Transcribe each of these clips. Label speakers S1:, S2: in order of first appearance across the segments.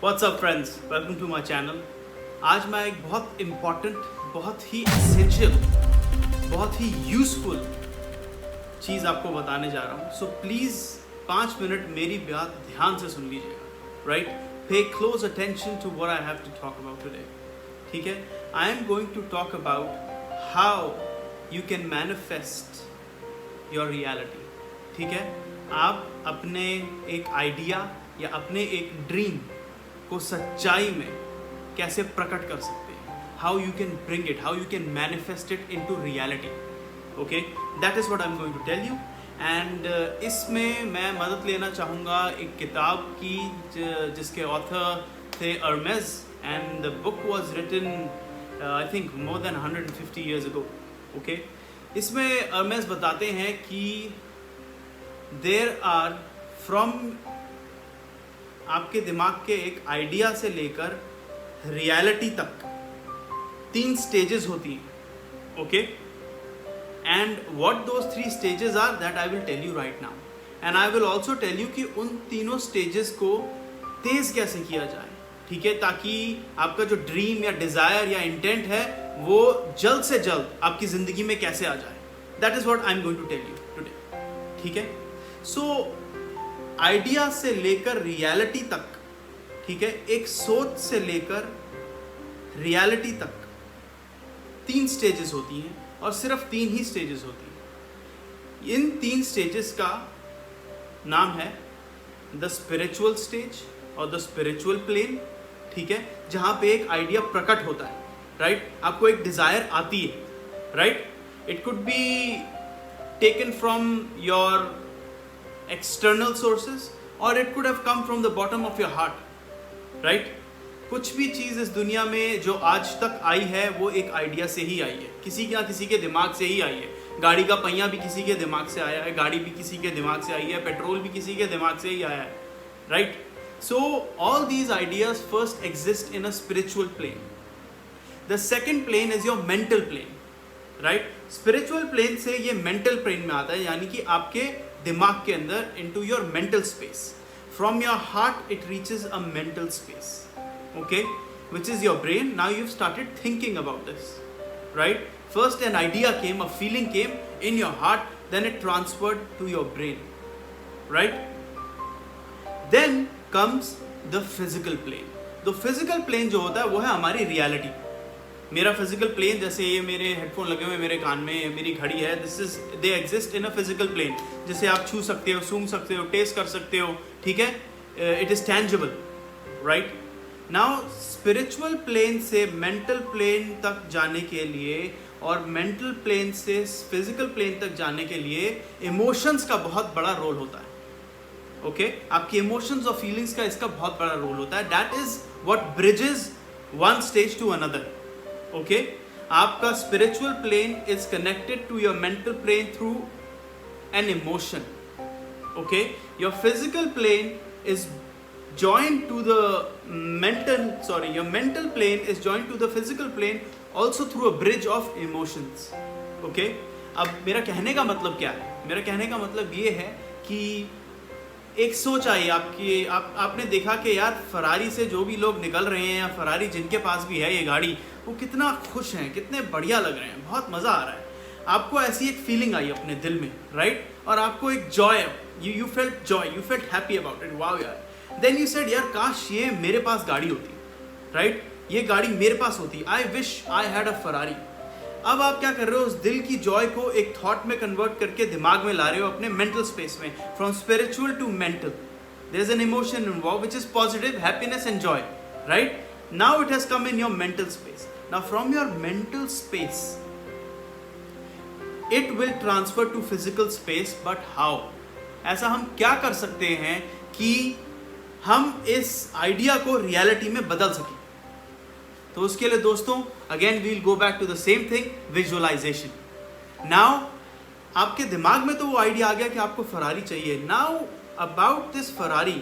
S1: What's up friends? Welcome to my channel. आज मैं एक बहुत इम्पॉर्टेंट, बहुत ही एसेंशियल, बहुत ही यूजफुल चीज़ आपको बताने जा रहा हूँ. सो प्लीज़ 5 मिनट मेरी बात ध्यान से सुन लीजिएगा. Right? Pay close attention to what I have to talk about today. ठीक है? I am going to talk about how you can manifest your reality. ठीक है? आप अपने एक आइडिया या अपने एक ड्रीम को सच्चाई में कैसे प्रकट कर सकते हैं. How you can bring it, how you can manifest it into reality. Okay, that is what I am going to tell you. And इसमें मैं मदद लेना चाहूँगा एक किताब की जिसके ऑथर थे अर्मेज, and the book was written I think more than 150 years ago. Okay, इसमें अर्मेज बताते हैं कि देयर आर फ्रॉम आपके दिमाग के एक आइडिया से लेकर रियलिटी तक 3 स्टेजेस होती हैं. Okay, and what those 3 stages are that I will tell you right now. And I will also tell you कि उन तीनों स्टेजेस को तेज कैसे किया जाए. ठीक है? ताकि आपका जो ड्रीम या डिजायर या इंटेंट है वो जल्द से जल्द आपकी जिंदगी में कैसे आ जाए. That is what I am going to tell you today. ठीक है? सो आइडिया से लेकर रियलिटी तक, ठीक है, एक सोच से लेकर रियलिटी तक 3 स्टेजेस होती हैं, और सिर्फ 3 ही स्टेजेस होती हैं. इन 3 स्टेजेस का नाम है द स्पिरिचुअल स्टेज और द स्पिरिचुअल प्लेन. ठीक है? जहां पे एक आइडिया प्रकट होता है. राइट? आपको एक डिजायर आती है. Right? It could be taken from your external sources or it could have come from the bottom of your heart. right? कुछ भी चीज़ इस दुनिया में जो आज तक आई है वो एक आइडिया से ही आई है. किसी ना किसी के दिमाग से ही आई है. गाड़ी का पहिया भी किसी के दिमाग से आया है, गाड़ी भी किसी के दिमाग से आई है, पेट्रोल भी किसी के दिमाग से ही आया है. Right? So all these ideas first exist in a spiritual plane. The second plane is your mental plane. Right? Spiritual plane से ये मेंटल प्लेन में आता है, यानी कि आपके दिमाग के अंदर into your mental space. From your heart it reaches a mental space, okay, which is your brain. Now you've started thinking about this, right? First an idea came, a feeling came in your heart, then it transferred to your brain, right? Then comes the physical plane. The physical plane जो होता है वो है हमारी reality. मेरा physical plane, जैसे ये मेरे हेडफोन लगे हुए मेरे कान में, मेरी घड़ी है, this is they exist in a physical plane. जिसे आप छू सकते हो, सूंघ सकते हो, टेस्ट कर सकते हो. ठीक है? It is tangible. Right? Now spiritual plane से मेंटल प्लेन तक जाने के लिए और मेंटल प्लेन से फिजिकल प्लेन तक जाने के लिए इमोशंस का बहुत बड़ा रोल होता है. ओके? आपके इमोशंस और फीलिंग्स का इसका बहुत बड़ा रोल होता है. That is what bridges one stage to another. Okay? आपका spiritual plane is connected to your mental plane through an emotion. Okay? Your physical plane is joined to the your mental plane is joined to the physical plane also through a bridge of emotions. Okay? अब मेरा कहने का मतलब क्या है? मेरा कहने का मतलब ये है कि एक सोच आई आपकी, आपने देखा कि यार फरारी से जो भी लोग निकल रहे हैं, या फरारी जिनके पास भी है ये गाड़ी, वो कितना खुश हैं, कितने बढ़िया लग रहे हैं, बहुत मज़ा आ रहा है. आपको ऐसी एक फीलिंग आई अपने दिल में. राइट? और आपको एक Joy, you felt Joy, you felt happy about it. Wow यार. देन यू सेड यार काश ये मेरे पास गाड़ी होती. राइट? ये गाड़ी मेरे पास होती. I wish I had a Ferrari. अब आप क्या कर रहे हो? उस दिल की जॉय को एक थॉट में कन्वर्ट करके दिमाग में ला रहे हो, अपने मेंटल स्पेस में. From spiritual to mental there is an emotion involve which is positive, happiness and joy. Right? Now it has come in your mental space. Now from your mental space it will transfer to physical space. But how? ऐसा हम क्या कर सकते हैं कि हम इस idea को रियलिटी में बदल सकें? तो उसके लिए दोस्तों again we will go back to the same thing, visualisation. Now आपके दिमाग में तो वो आइडिया आ गया कि आपको फरारी चाहिए. Now about this Ferrari,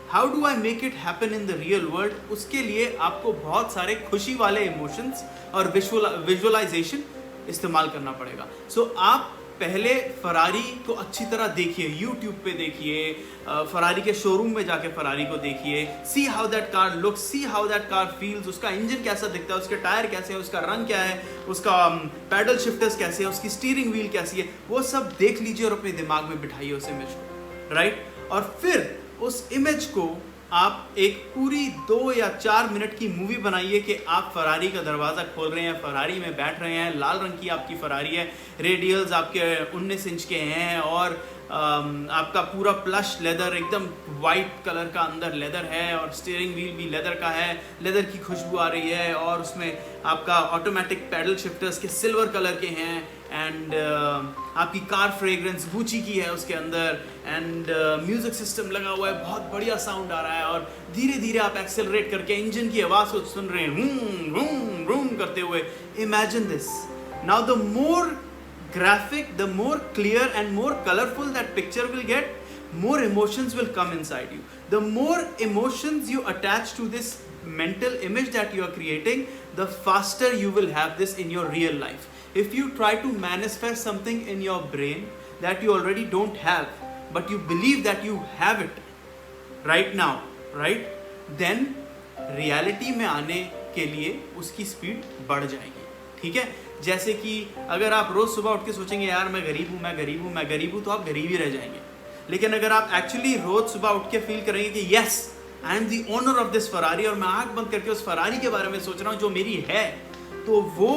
S1: how do I make it happen in the real world? उसके लिए आपको बहुत सारे खुशी वाले इमोशंस और विजुअलाइजेशन इस्तेमाल करना पड़ेगा. सो आप पहले फरारी को अच्छी तरह देखिए, यूट्यूब पे देखिए, फरारी के शोरूम में जाके फरारी को देखिए, see how that car looks, see how that car feels, उसका इंजन कैसा दिखता है, उसके टायर कैसे हैं, उसका रंग क्या है, उसका पैडल शिफ्टर्स कैसे हैं, उसकी स्टीयरिंग व्हील कैसी है, वो सब देख लीजिए और अपने दिमाग में बिठाइए उस इमेज को, राइट। और फिर उस इमेज को आप एक पूरी 2 या 4 मिनट की मूवी बनाइए कि आप फरारी का दरवाज़ा खोल रहे हैं, फरारी में बैठ रहे हैं, लाल रंग की आपकी फरारी है, रेडियल्स आपके 19 इंच के हैं और आपका पूरा प्लश लेदर एकदम वाइट कलर का अंदर लेदर है और स्टीयरिंग व्हील भी लेदर का है, लेदर की खुशबू आ रही है और उसमें आपका ऑटोमेटिक पैडल शिफ्टर्स के सिल्वर कलर के हैं एंड आपकी कार फ्रेग्रेंस गुची की है उसके अंदर एंड म्यूजिक सिस्टम लगा हुआ है, बहुत बढ़िया साउंड आ रहा है और धीरे धीरे आप एक्सेलरेट करके इंजन की आवाज़ को सुन रहे हैं, रूम रूम रूम करते हुए। Imagine this now, the more graphic, the more clear and more colorful that picture will get, more emotions will come inside you. The more emotions you attach to this mental image that you are creating, the faster you will have this in your real life. If you try to manifest something in your brain that you already don't have, but you believe that you have it right now, right, then reality में आने के लिए उसकी speed बढ़ जाएगी, ठीक है। जैसे कि अगर आप रोज सुबह उठ के सोचेंगे यार मैं गरीब हूँ, मैं गरीब हूँ, मैं गरीब हूँ, तो आप गरीब ही रह जाएंगे। लेकिन अगर आप एक्चुअली रोज सुबह उठ के फील करेंगे कि yes I am the owner of this Ferrari और मैं आंख बंद करके उस फरारी के बारे में सोच रहा हूँ जो मेरी है, तो वो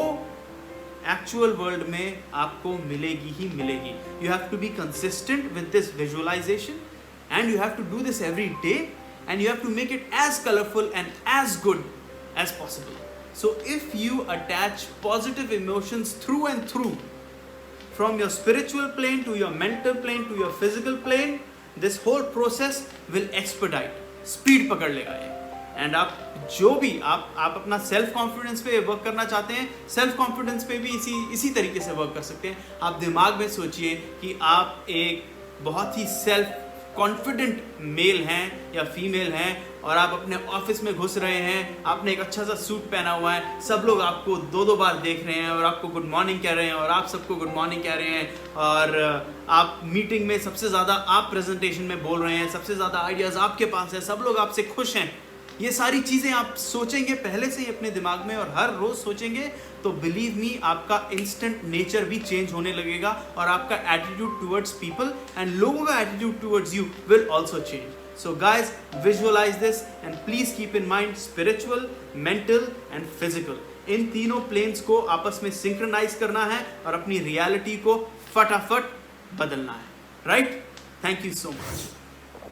S1: एक्चुअल वर्ल्ड में आपको मिलेगी ही मिलेगी। You have to be consistent with this visualisation and you have to do this every day and you have to make it as colorful and as good as possible. So if you attach positive emotions through and through, from your spiritual plane to your mental plane to your physical plane, this whole process will expedite, speed पकड़ लेगा ये। And आप जो भी आप अपना self confidence पे work करना चाहते हैं, सेल्फ कॉन्फिडेंस पे भी इसी तरीके से वर्क कर सकते हैं। आप दिमाग में सोचिए कि आप एक बहुत ही सेल्फ कॉन्फिडेंट मेल हैं या फीमेल हैं और आप अपने ऑफिस में घुस रहे हैं, आपने एक अच्छा सा सूट पहना हुआ है, सब लोग आपको 2-2 बार देख रहे हैं और आपको गुड मॉर्निंग कह रहे हैं और आप सबको गुड मॉर्निंग कह रहे हैं और आप मीटिंग में सबसे ज़्यादा आप प्रेजेंटेशन में बोल रहे हैं, सबसे ज़्यादा आइडियाज़ आपके पास है, सब लोग आपसे खुश हैं। ये सारी चीज़ें आप सोचेंगे पहले से ही अपने दिमाग में और हर रोज़ सोचेंगे तो बिलीव मी आपका इंस्टेंट नेचर भी चेंज होने लगेगा और आपका एटीट्यूड टुवर्ड्स पीपल एंड लोगों का attitude towards you will also change. So guys, visualize this and please keep in mind spiritual, mental and physical. इन तीनों planes को आपस में synchronize करना है और अपनी reality को फटाफट बदलना है, right? Thank you so much.